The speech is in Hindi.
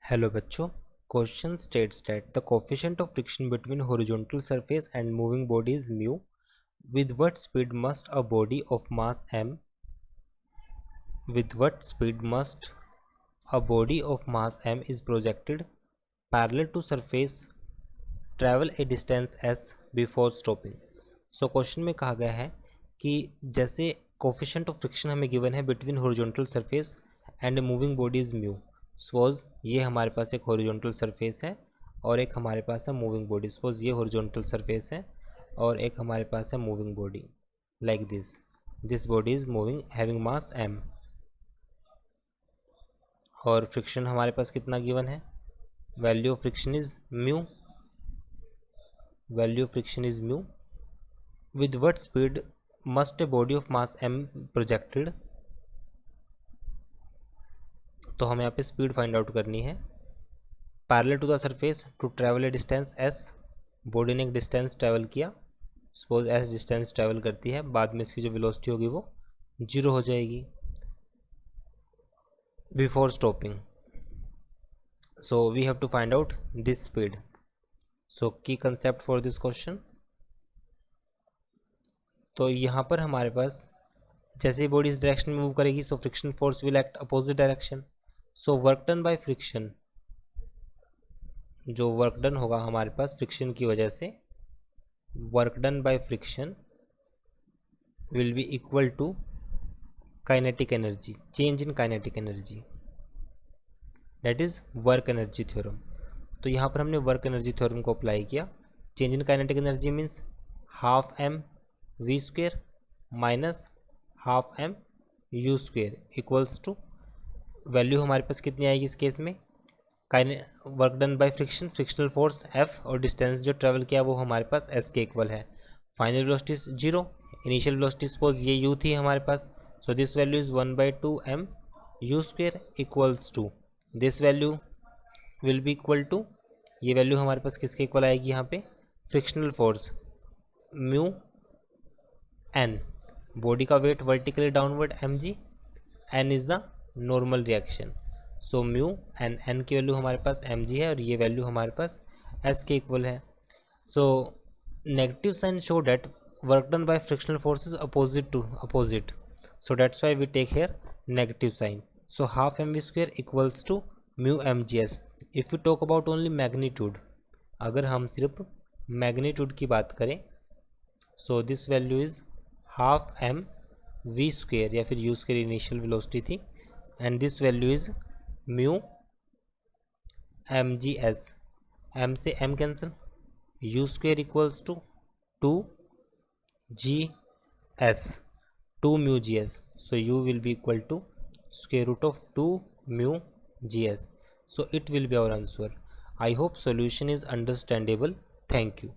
हेलो बच्चों, question states that the coefficient of friction between horizontal surface and moving body is mu. With what speed must a body of mass m is projected parallel to surface travel a distance s before stopping. So question में कहा गया है कि जैसे कोफिशिएंट ऑफ फ्रिक्शन हमें गिवन है between horizontal surface and moving body is mu. Suppose ये हमारे पास एक हॉरिजॉन्टल सरफेस है और एक हमारे पास है मूविंग बॉडी. सपोज ये हॉरिजॉन्टल सरफेस है और एक हमारे पास है moving body like this body is moving having mass m और फ्रिक्शन हमारे पास कितना गिवन है. Value of friction is mu. With what speed must a body of mass m projected. तो हमें यहाँ पे स्पीड फाइंड आउट करनी है. Parallel to the surface to travel a distance s. Body ने एक डिस्टेंस ट्रैवल किया. सपोज s डिस्टेंस ट्रैवल करती है, बाद में इसकी जो वेलोसिटी होगी वो 0 हो जाएगी before stopping. So we have to find out this speed. So की कंसेप्ट फॉर दिस क्वेश्चन. तो यहाँ पर हमारे पास जैसे ही बॉडी इस डायरेक्शन में मूव करेगी so friction force will act opposite direction. So work done by friction, जो वर्क डन होगा हमारे पास फ्रिक्शन की वजह से, work done by friction will be equal to kinetic energy, change in kinetic energy, that is work energy theorem. तो यहाँ पर हमने वर्क एनर्जी थ्योरम को अप्लाई किया. Change in kinetic energy means half m v square minus half m u square equals to, value हमारे पास कितनी आएगी इस केस में, work done by friction, frictional force F और डिस्टेंस जो ट्रेवल किया वो हमारे पास S के इक्वल है. Final velocity 0, initial velocity suppose ये u थी हमारे पास. So this value is 1/2 m u square equals to, this value will be equal to, ये वैल्यू हमारे पास किसके इक्वल आएगी यहाँ पे, frictional force mu n, body का weight vertically downward mg, n is the normal reaction. So mu n की वैल्यू हमारे पास mg है और ये वैल्यू हमारे पास s के इक्वल है. So negative sign show that work done by frictional force is opposite. So that's why we take here negative sign. So half mv square equals to mu mgs. If you talk about only magnitude, अगर हम सिर्फ मैग्नीट्यूड की बात करें, so this value is half m v square या फिर u स्क्वेयर इनिशियल वेलोसिटी थी, and this value is mu mgs. m से m cancel, u square equals to 2gs, 2 mu gs. So u will be equal to square root of 2 mu gs. So it will be our answer. I hope solution is understandable. Thank you.